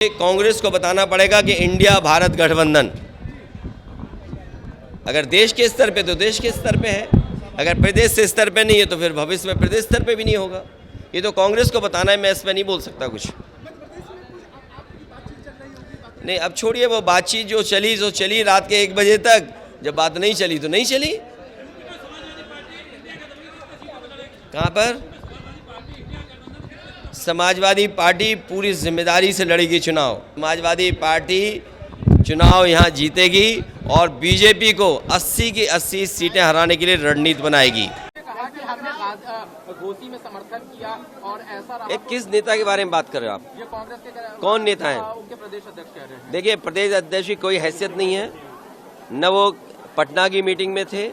कांग्रेस को बताना पड़ेगा कि इंडिया भारत गठबंधन अगर देश के स्तर पे तो देश के स्तर पे है, अगर प्रदेश से स्तर पे नहीं है तो फिर भविष्य में प्रदेश स्तर पे भी नहीं होगा। ये तो कांग्रेस को बताना है, मैं इस पर नहीं बोल सकता कुछ। नहीं, अब छोड़िए वो बातचीत जो चली रात के 1 बजे तक। जब बात नहीं चली तो नहीं चली। कहाँ पर? समाजवादी पार्टी पूरी जिम्मेदारी से लड़ेगी चुनाव। समाजवादी पार्टी चुनाव यहाँ जीतेगी और बीजेपी को 80 की 80 सीटें हराने के लिए रणनीति बनाएगी। कहा कि हमने घोसी में समर्थन किया और ऐसा रहा। किस नेता के बारे में बात कर रहे हो आप? ये कांग्रेस के कौन नेता है? उनके प्रदेश अध्यक्ष कह रहे हैं। देखिए, प्रदेश अध्यक्ष की कोई हैसियत नहीं है। न वो पटना की मीटिंग में थे,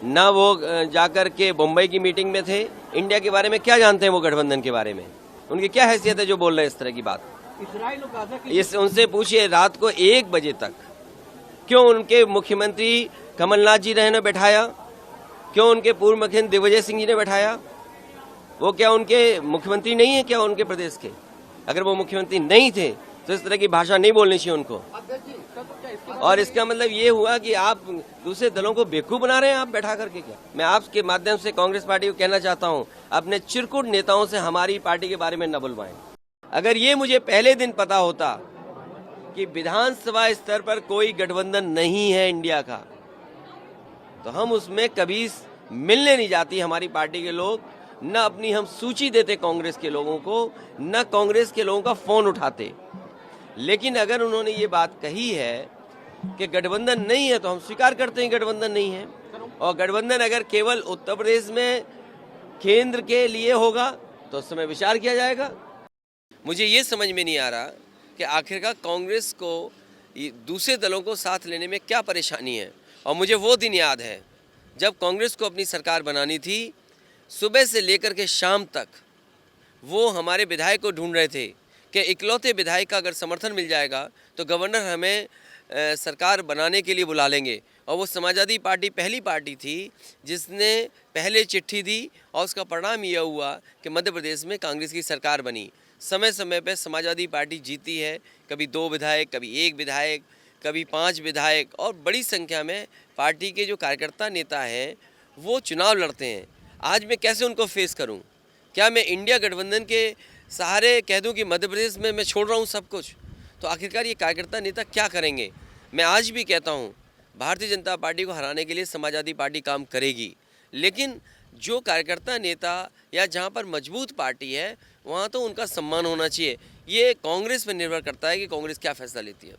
न वो जाकर के मुंबई की मीटिंग में थे। इंडिया के बारे में क्या जानते हैं वो? गठबंधन के बारे में उनकी क्या हैसियत है जो बोल रहे हैं इस तरह की बात? इजराइल और गाजा के इस उनसे पूछिए रात को 1 बजे तक क्यों उनके मुख्यमंत्री कमलनाथ जी ने बैठाया, क्यों उनके पूर्व मुख्यमंत्री दिग्विजय सिंह जी ने बैठाया? वो क्या उनके मुख्यमंत्री नहीं है क्या उनके प्रदेश के? अगर वो मुख्यमंत्री नहीं थे तो इस तरह की भाषा नहीं बोलनी चाहिए उनको। और इसका मतलब ये हुआ कि आप दूसरे दलों को बेवकूफ बना रहे हैं आप बैठा करके। क्या मैं आपके माध्यम से कांग्रेस पार्टी को कहना चाहता हूं, अपने चिरकुट नेताओं से हमारी पार्टी के बारे में न बुलवाएं। अगर ये मुझे पहले दिन पता होता कि विधानसभा स्तर पर कोई गठबंधन नहीं है इंडिया का, तो हम उसमें कभी मिलने नहीं जाती हमारी पार्टी के लोग, न अपनी हम सूची देते कांग्रेस के लोगों को, न कांग्रेस के लोगों का फोन उठाते। लेकिन अगर उन्होंने ये बात कही है कि गठबंधन नहीं है तो हम स्वीकार करते हैं गठबंधन नहीं है। और गठबंधन अगर केवल उत्तर प्रदेश में केंद्र के लिए होगा तो उस समय विचार किया जाएगा। मुझे ये समझ में नहीं आ रहा कि आखिरकार कांग्रेस को दूसरे दलों को साथ लेने में क्या परेशानी है। और मुझे वो दिन याद है जब कांग्रेस को अपनी सरकार बनानी थी, सुबह से लेकर के शाम तक वो हमारे विधायक को ढूंढ रहे थे कि इकलौते विधायक का अगर समर्थन मिल जाएगा तो गवर्नर हमें सरकार बनाने के लिए बुला लेंगे। और वो समाजवादी पार्टी पहली पार्टी थी जिसने पहले चिट्ठी दी और उसका परिणाम यह हुआ कि मध्य प्रदेश में कांग्रेस की सरकार बनी। समय समय पर समाजवादी पार्टी जीती है, कभी 2 विधायक, कभी 1 विधायक, कभी 5 विधायक, और बड़ी संख्या में पार्टी के जो कार्यकर्ता नेता हैं वो चुनाव लड़ते हैं। आज मैं कैसे उनको फेस करूं? क्या मैं इंडिया गठबंधन के सहारे कह दूं कि मध्य प्रदेश में मैं छोड़ रहा हूं सब कुछ? तो आखिरकार ये कार्यकर्ता नेता क्या करेंगे? मैं आज भी कहता हूं, भारतीय जनता पार्टी को हराने के लिए समाजवादी पार्टी काम करेगी, लेकिन जो कार्यकर्ता नेता या जहां पर मजबूत पार्टी है वहां तो उनका सम्मान होना चाहिए। ये कांग्रेस पर निर्भर करता है कि कांग्रेस क्या फैसला लेती है।